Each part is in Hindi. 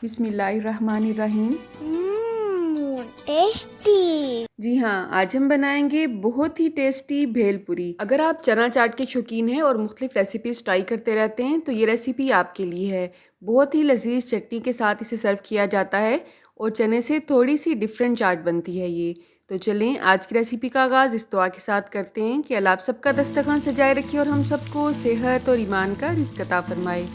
बिस्मिल्लाहिर्रहमानिर्रहीम। टेस्टी। जी हाँ, आज हम बनाएंगे बहुत ही टेस्टी भेलपुरी। अगर आप चना चाट के शौकीन हैं और मुख्तलिफ रेसिपीज़ ट्राई करते रहते हैं तो ये रेसिपी आपके लिए है। बहुत ही लजीज चटनी के साथ इसे सर्व किया जाता है और चने से थोड़ी सी डिफरेंट चाट बनती है ये। तो चलें आज की रेसिपी का आगाज़ इस दुआ के साथ करते हैं कि अल्लाह आप सबका दस्तरखान सजाए रखे और हम सबको सेहत और ईमान का रिज़्क अता फरमाए।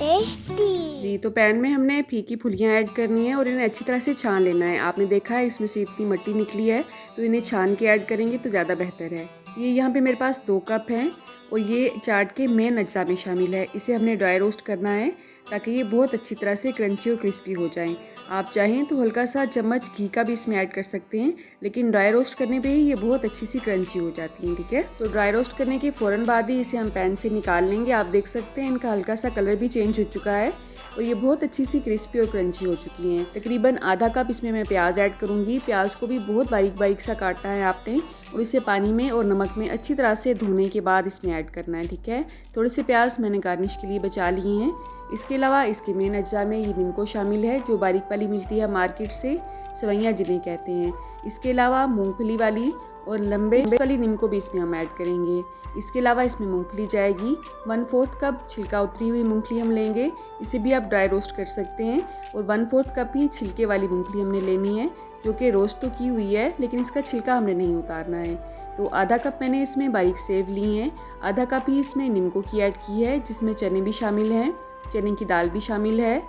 टेस्टी। जी, तो पैन में हमने फीकी फुलियाँ ऐड करनी है और इन्हें अच्छी तरह से छान लेना है। आपने देखा है इसमें से इतनी मिट्टी निकली है, तो इन्हें छान के ऐड करेंगे तो ज़्यादा बेहतर है। ये यहाँ पे मेरे पास 2 कप हैं और ये चाट के मेन अज्जा में शामिल है। इसे हमने ड्राई रोस्ट करना है ताकि ये बहुत अच्छी तरह से क्रंची और क्रिस्पी हो जाएं। आप चाहें तो हल्का सा चम्मच घी का भी इसमें ऐड कर सकते हैं, लेकिन ड्राई रोस्ट करने पे ही ये बहुत अच्छी सी क्रंची हो जाती हैं। ठीक है, तो ड्राई रोस्ट करने के फ़ौरन बाद ही इसे हम पैन से निकाल लेंगे। आप देख सकते हैं इनका हल्का सा कलर भी चेंज हो चुका है और ये बहुत अच्छी सी क्रिस्पी और क्रंची हो चुकी हैं। तकरीबन आधा कप इसमें मैं प्याज ऐड करूँगी। प्याज को भी बहुत बारीक बारीक सा काटना है आपने और इसे पानी में और नमक में अच्छी तरह से धोने के बाद इसमें ऐड करना है। ठीक है, थोड़े से प्याज मैंने गार्निश के लिए बचा लिए हैं। इसके अलावा इसके मेन अज्जा में ये निम्को शामिल है जो बारीक वाली मिलती है मार्केट से, सवैयाँ जिन्हें कहते हैं। इसके अलावा मूंगफली वाली और लंबे वाली निम्को भी इसमें हम ऐड करेंगे। इसके अलावा इसमें मूंगफली जाएगी। 1/4 कप छिलका उतरी हुई मूंगफली हम लेंगे, इसे भी आप ड्राई रोस्ट कर सकते हैं। और 1/4 कप ही छिलके वाली मूंगफली हमने लेनी है जो कि रोस्ट तो की हुई है लेकिन इसका छिलका हमने नहीं उतारना है। तो आधा कप मैंने इसमें बारीक सेव ली हैं। आधा कप ही इसमें निम्को की ऐड की है जिसमें चने भी शामिल हैं, चने की दाल भी शामिल है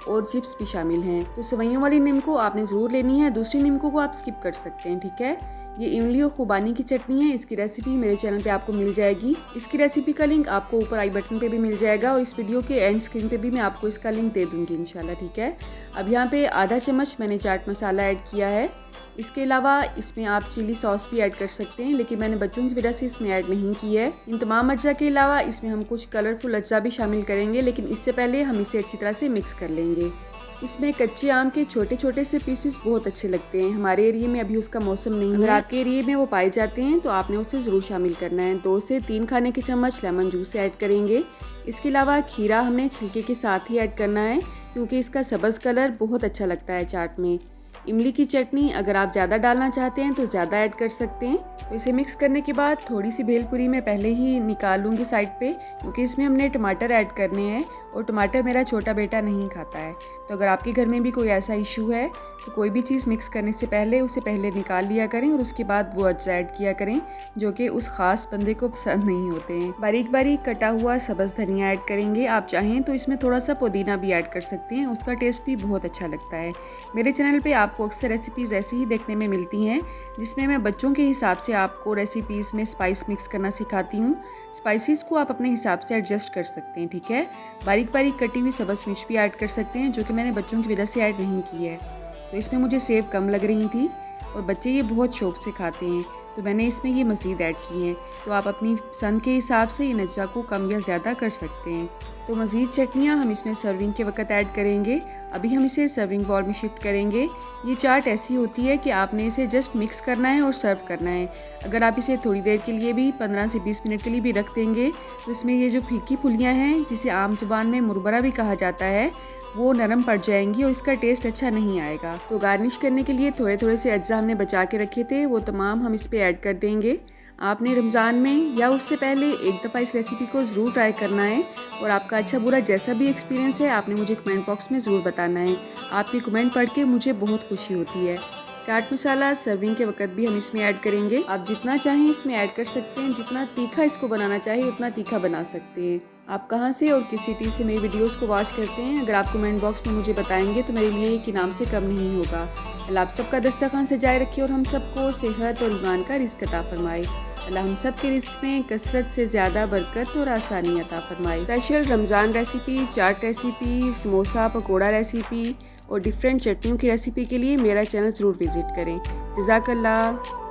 और चिप्स भी शामिल हैं। तो सवैयों वाली निम्को आपने ज़रूर लेनी है, दूसरी निम्को को आप स्किप कर सकते हैं। ठीक है, ये इमली और खुबानी की चटनी है। इसकी रेसिपी मेरे चैनल पे आपको मिल जाएगी। इसकी रेसिपी का लिंक आपको ऊपर आई बटन पे भी मिल जाएगा और इस वीडियो के एंड स्क्रीन पे भी मैं आपको इसका लिंक दे दूंगी इंशाल्लाह। ठीक है, अब यहाँ पे आधा चम्मच मैंने चाट मसाला ऐड किया है। इसके अलावा इसमें आप चिली सॉस भी ऐड कर सकते हैं, लेकिन मैंने बच्चों की वजह से इसमें ऐड नहीं की है। इन तमाम अज्जा के अलावा इसमें हम कुछ कलरफुल अज्जा भी शामिल करेंगे, लेकिन इससे पहले हम इसे अच्छी तरह से मिक्स कर लेंगे। इसमें कच्चे आम के छोटे छोटे से पीसेस बहुत अच्छे लगते हैं। हमारे एरिया में अभी उसका मौसम नहीं है, अगर आपके एरिया में वो पाए जाते हैं तो आपने उसे ज़रूर शामिल करना है। 2 से 3 खाने के चम्मच लेमन जूस ऐड करेंगे। इसके अलावा खीरा हमने छिलके के साथ ही ऐड करना है क्योंकि इसका सब्ज़ कलर बहुत अच्छा लगता है चाट में। इमली की चटनी अगर आप ज़्यादा डालना चाहते हैं तो ज़्यादा ऐड कर सकते हैं। तो इसे मिक्स करने के बाद थोड़ी सी भेलपुरी मैं पहले ही निकाल लूँगी साइड पे, क्योंकि इसमें हमने टमाटर ऐड करने हैं और टमाटर मेरा छोटा बेटा नहीं खाता है। तो अगर आपके घर में भी कोई ऐसा इशू है तो कोई भी चीज़ मिक्स करने से पहले उसे पहले निकाल लिया करें और उसके बाद वो अज्जा ऐड किया करें जो कि उस ख़ास बंदे को पसंद नहीं होते हैं। बारीक बारीक कटा हुआ सब्ज़ धनिया ऐड करेंगे। आप चाहें तो इसमें थोड़ा सा पुदीना भी ऐड कर सकते हैं, उसका टेस्ट भी बहुत अच्छा लगता है। मेरे चैनल पे आपको अक्सर रेसिपीज़ ऐसी ही देखने में मिलती हैं जिसमें मैं बच्चों के हिसाब से आपको रेसिपीज़ में स्पाइस मिक्स करना सिखाती हूँ। स्पाइसेस को आप अपने हिसाब से एडजस्ट कर सकते हैं। ठीक है, बारीक बारीक कटी हुई सब्ज़ मिर्च भी ऐड कर सकते हैं जो कि मैंने बच्चों की वजह से ऐड नहीं की है। तो इसमें मुझे सेव कम लग रही थी और बच्चे ये बहुत शौक से खाते हैं, तो मैंने इसमें ये मज़ीद ऐड की हैं। तो आप अपनी पसंद के हिसाब से इन अज्जा को कम या ज़्यादा कर सकते हैं। तो मज़ीद चटनियाँ हम इसमें सर्विंग के वक्त ऐड करेंगे। अभी हम इसे सर्विंग बाउल में शिफ्ट करेंगे। ये चाट ऐसी होती है कि आपने इसे जस्ट मिक्स करना है और सर्व करना है। अगर आप इसे थोड़ी देर के लिए भी 15 से 20 मिनट के लिए भी रख देंगे तो इसमें ये जो फीकी फुलियाँ हैं, जिसे आम जुबान में मुरबरा भी कहा जाता है, वो नरम पड़ जाएंगी और इसका टेस्ट अच्छा नहीं आएगा। तो गार्निश करने के लिए थोड़े थोड़े से अज्जा हमने बचा के रखे थे, वो तमाम हम इस पे ऐड कर देंगे। आपने रमज़ान में या उससे पहले एक दफ़ा इस रेसिपी को ज़रूर ट्राई करना है और आपका अच्छा बुरा जैसा भी एक्सपीरियंस है आपने मुझे कमेंट बॉक्स में ज़रूर बताना है। आपकी कमेंट पढ़ के मुझे बहुत खुशी होती है। चाट मसाला सर्विंग के वक्त भी हम इसमें ऐड करेंगे। आप जितना चाहें इसमें ऐड कर सकते हैं, जितना तीखा इसको बनाना चाहिए उतना तीखा बना सकते हैं। आप कहाँ से और किस सिटी से मेरी वीडियोस को वॉच करते हैं, अगर आप कमेंट बॉक्स में मुझे बताएंगे तो मेरे लिए एक इनाम से कम नहीं होगा। अल्लाह आप सबका दस्तरखान सजाए रखे और हम सबको सेहत और ईमान का रिज़्क अता फरमाए। अल्लाह हम सब के रिज़्क में कसरत से ज़्यादा बरकत और आसानी अता फरमाए। स्पेशल रमज़ान रेसिपी, चाट रेसिपी, समोसा पकौड़ा रेसिपी और डिफरेंट चटनियों की रेसिपी के लिए मेरा चैनल ज़रूर विज़िट करें। जज़ाकल्लाह।